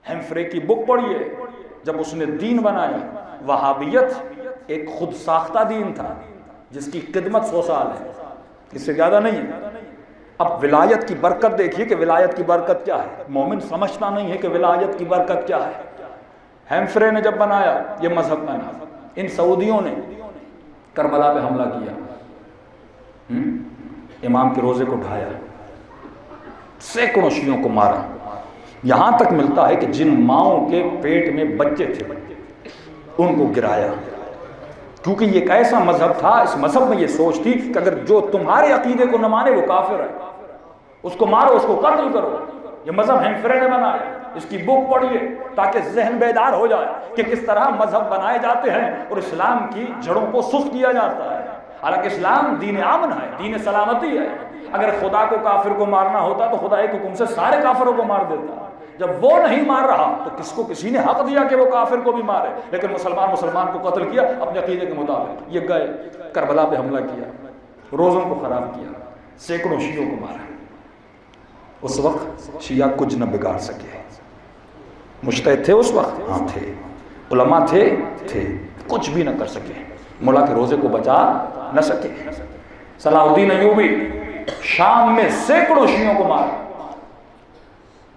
Hempher کی بک پڑھیے، جب اس نے دین بنایا، وہابیت ایک خود ساختہ دین تھا جس کی خدمت 100 سال ہے، اس سے زیادہ نہیں ہے۔ اب ولایت کی برکت دیکھیے کہ ولایت کی برکت کیا ہے۔ مومن سمجھتا نہیں ہے کہ ولایت کی برکت کیا ہے۔ ہیمفرے نے جب بنایا یہ مذہب بنا، ان سعودیوں نے کربلا پہ حملہ کیا، امام کے روزے کو ڈھایا، سینکڑوں شیعوں کو مارا، یہاں تک ملتا ہے کہ جن ماؤں کے پیٹ میں بچے تھے ان کو گرایا، کیونکہ یہ ایک ایسا مذہب تھا، اس مذہب میں یہ سوچ تھی کہ اگر جو تمہارے عقیدے کو نہ مانے وہ کافر ہے، اس کو مارو، اس کو قتل کرو۔ یہ مذہب ہیمفرے نے بنایا، اس کی بک پڑھیے تاکہ ذہن بیدار ہو جائے کہ کس طرح مذہب بنائے جاتے ہیں اور اسلام کی جڑوں کو سست کیا جاتا ہے۔ حالانکہ اسلام دین امن ہے، دین سلامتی ہے۔ اگر خدا کو کافر کو مارنا ہوتا تو خدا ایک حکم سے سارے کافروں کو مار دیتا۔ جب وہ نہیں مار رہا تو کس کو کسی نے حق دیا کہ وہ کافر کو بھی مارے؟ لیکن مسلمان کو قتل کیا اپنے عقیدے کے مطابق۔ یہ گئے کربلا پہ حملہ کیا، روزوں کو خراب کیا، سینکڑوں شیعوں کو مارا۔ اس وقت شیعہ کچھ نہ بگاڑ سکے۔ مجتہد تھے اس وقت؟ ہاں تھے۔ علماء تھے؟ تھے۔ کچھ بھی نہ کر سکے، مولا کے روزے کو بچا نہ سکے۔ صلاح الدین ایوبی شام میں سینکڑوں شیعوں کو مارا،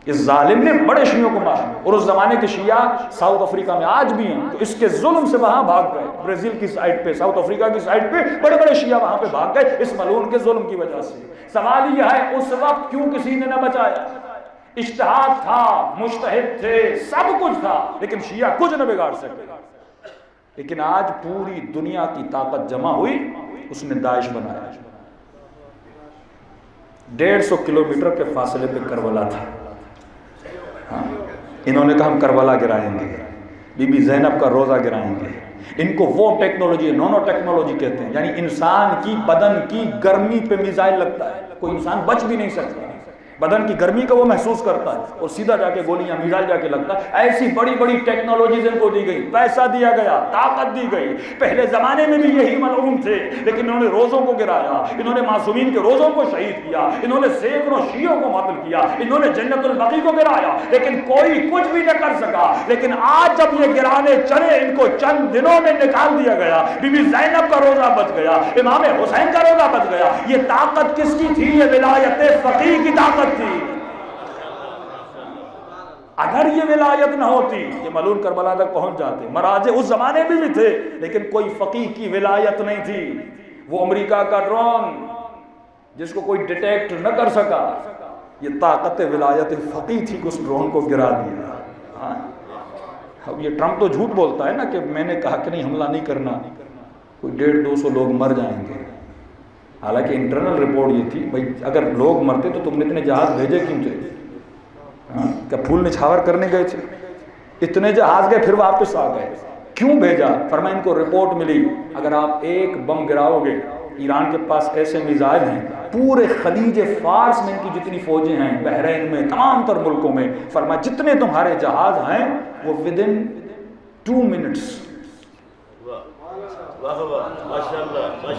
اس ظالم نے بڑے شیعوں کو مارا، اور اس زمانے کے شیعہ ساؤتھ افریقہ میں آج بھی ہیں، تو اس کے ظلم سے وہاں بھاگ گئے، برازیل کی سائٹ پہ، ساؤتھ افریقہ کی سائٹ پہ بڑے بڑے شیعہ وہاں پہ بھاگ گئے اس ملعون کے ظلم کی وجہ سے۔ سوال یہ ہے اس وقت کیوں کسی نے نہ بچایا؟ اجتہاد تھا، مجتہد تھے، سب کچھ تھا، لیکن شیعہ کچھ نہ بگاڑ سکے۔ لیکن آج پوری دنیا کی طاقت جمع ہوئی، اس نے داعش بنایا۔ 150 کلومیٹر کے فاصلے پہ کربلا تھا، انہوں نے کہا ہم کربلا گرائیں گے، بی بی زینب کا روزہ گرائیں گے۔ ان کو وہ ٹیکنالوجی نانو ٹیکنالوجی کہتے ہیں، یعنی انسان کی بدن کی گرمی پہ میزائل لگتا ہے، کوئی انسان بچ بھی نہیں سکتا، بدن کی گرمی کا وہ محسوس کرتا ہے اور سیدھا جا کے گولیاں میزائل جا کے لگتا ہے۔ ایسی بڑی بڑی ٹیکنالوجیز ان کو دی گئی، پیسہ دیا گیا، طاقت دی گئی۔ پہلے زمانے میں بھی یہی ملعون تھے، لیکن انہوں نے روزوں کو گرایا، انہوں نے معصومین کے روزوں کو شہید کیا، انہوں نے سینکڑوں شیعوں کو قتل کیا، انہوں نے جنت البقیع کو گرایا، لیکن کوئی کچھ بھی نہ کر سکا۔ لیکن آج جب یہ گرانے چلے، ان کو چند دنوں میں نکال دیا گیا۔ بی بی زینب کا روزہ بچ گیا، امام حسین کا روزہ بچ گیا۔ یہ طاقت کس کی تھی؟ یہ ولایت فقیہ کی طاقت تھی۔ اگر یہ ولایت نہ ہوتی یہ ملعون کربلا تک پہنچ جاتے۔ مراجع اس زمانے میں بھی تھے، لیکن کوئی فقیہ کی ولایت نہیں تھی۔ وہ امریکہ کا ڈرون جس کو کوئی ڈیٹیکٹ نہ کر سکا، یہ طاقت ولایت فقیہ تھی کہ اس ڈرون کو گرا دیا۔ اب یہ ٹرمپ تو جھوٹ بولتا ہے نا کہ میں نے کہا کہ نہیں حملہ نہیں کرنا، کوئی 150-200 لوگ مر جائیں گے۔ حالانکہ انٹرنل رپورٹ یہ تھی بھائی اگر لوگ مرتے تو تم نے اتنے جہاز بھیجے کیوں تھے؟ کیا پھول نچھاور کرنے گئے تھے؟ اتنے جہاز گئے پھر واپس آ گئے، کیوں بھیجا؟ فرمایا ان کو رپورٹ ملی اگر آپ ایک بم گراؤ گے، ایران کے پاس ایسے میزائل ہیں پورے خلیج فارس میں، ان کی جتنی فوجیں ہیں، بحرین میں، تمام تر ملکوں میں، فرمایا جتنے تمہارے جہاز ہیں وہ ودن 2 منٹس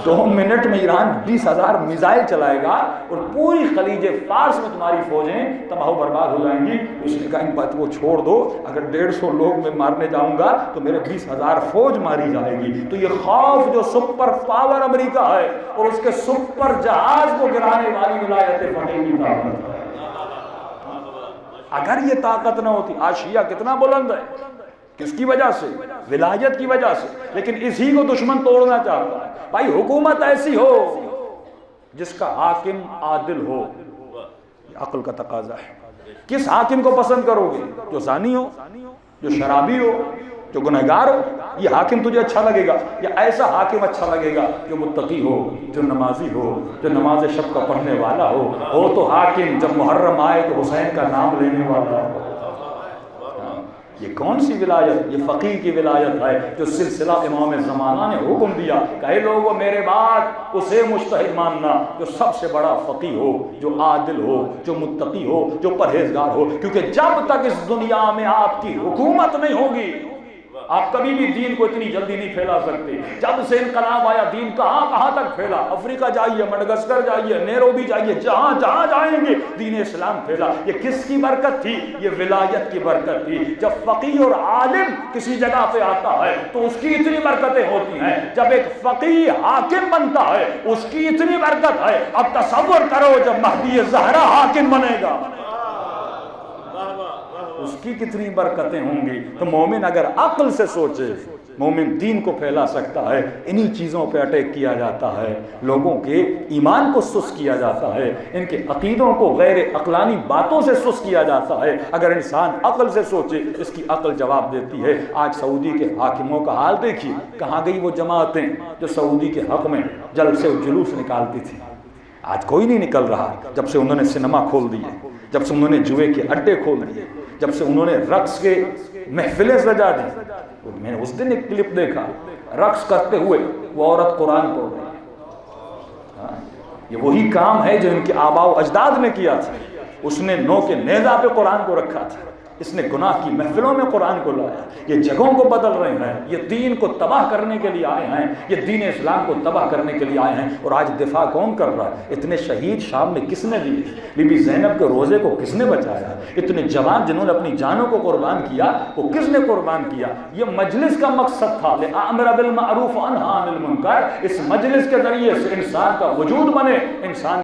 2 منٹ میں ایران 20,000 میزائل چلائے گا اور پوری خلیج فارس میں تمہاری فوجیں تباہ و برباد ہو جائیں گی۔ اس نے کہا ان بات کو چھوڑ دو، اگر 150 لوگ میں مارنے جاؤں گا تو میرے 20,000 فوج ماری جائے گی۔ تو یہ خوف جو سپر پاور امریکہ ہے اور اس کے سپر جہاز کو گرانے والی ولایت فقیہ کی طاقت ہے۔ اگر یہ طاقت نہ ہوتی، آج شیعہ کتنا بلند ہے، کس کی وجہ سے؟ ولایت کی وجہ سے۔ لیکن اسی کو دشمن توڑنا چاہتا ہے۔ بھائی حکومت ایسی ہو جس کا حاکم عادل ہو، یہ عقل کا تقاضا ہے۔ کس حاکم کو پسند کرو گے؟ جو زانی ہو، جو شرابی ہو، جو گنہگار ہو؟ یہ حاکم تجھے اچھا لگے گا؟ یا ایسا حاکم اچھا لگے گا جو متقی ہو، جو نمازی ہو، جو نماز شب کا پڑھنے والا ہو تو حاکم جب محرم آئے تو حسین کا نام لینے والا ہو۔ یہ کون سی ولایت؟ یہ فقیہ کی ولایت ہے جو سلسلہ امام زمانہ نے حکم دیا کہ اے لوگو میرے بعد اسے مجتہد ماننا جو سب سے بڑا فقیہ ہو، جو عادل ہو، جو متقی ہو، جو پرہیزگار ہو، کیونکہ جب تک اس دنیا میں آپ کی حکومت نہیں ہوگی آپ کبھی بھی دین کو اتنی جلدی نہیں پھیلا سکتے. جب سے انقلاب آیا دین کہاں کہاں تک پھیلا. افریقہ جائیے, مڈغسکر جائیے, نیروبی جائیے, جہاں جہاں جائیں گے دین اسلام پھیلا. یہ کس کی برکت تھی؟ یہ ولایت کی برکت تھی. جب فقیہ اور عالم کسی جگہ پہ آتا ہے تو اس کی اتنی برکتیں ہوتی ہیں. جب ایک فقیہ حاکم بنتا ہے اس کی اتنی برکت ہے. اب تصور کرو جب مہدی زہرا حاکم بنے گا اس کی کتنی برکتیں ہوں گی. تو مومن اگر عقل سے سوچے, مومن دین کو پھیلا سکتا ہے. انہی چیزوں پہ اٹیک کیا جاتا ہے, لوگوں کے ایمان کو سست کیا جاتا ہے, ان کے عقیدوں کو غیر عقلانی باتوں سے سست کیا جاتا ہے. اگر انسان عقل سے سوچے اس کی عقل جواب دیتی ہے. آج سعودی کے حاکموں کا حال دیکھیے, کہاں گئی وہ جماعتیں جو سعودی کے حق میں جلسے و جلوس نکالتی تھی. آج کوئی نہیں نکل رہا. جب سے انہوں نے سنیما کھول دیے, جب سے انہوں نے جوئے کے اڈے کھول دیے, جب سے انہوں نے رقص کے محفلیں سجا دی. میں نے اس دن ایک کلپ دیکھا, رقص کرتے ہوئے وہ عورت قرآن پڑھ رہی. یہ وہی کام ہے جو ان کے آباء و اجداد نے کیا تھا. اس نے نو کے نیزہ پہ قرآن کو رکھا تھا, اس نے گناہ کی محفلوں میں قرآن کو لایا. یہ جگہوں کو بدل رہے ہیں, یہ دین کو تباہ کرنے کے لیے آئے ہیں, یہ دین اسلام کو تباہ کرنے کے لیے آئے ہیں. اور آج دفاع کون کر رہا ہے؟ اتنے شہید شام میں کس نے دیے؟ بی بی زینب کے روزے کو کس نے بچایا؟ اتنے جوان جنہوں نے اپنی جانوں کو قربان کیا وہ کس نے قربان کیا؟ یہ مجلس کا مقصد تھا لِأَأْمُرَ بِالْمَعْرُوفِ وَأَنْهَى عَنِ الْمُنکَرِ. اس مجلس کے ذریعے سے انسان کا وجود بنے, انسان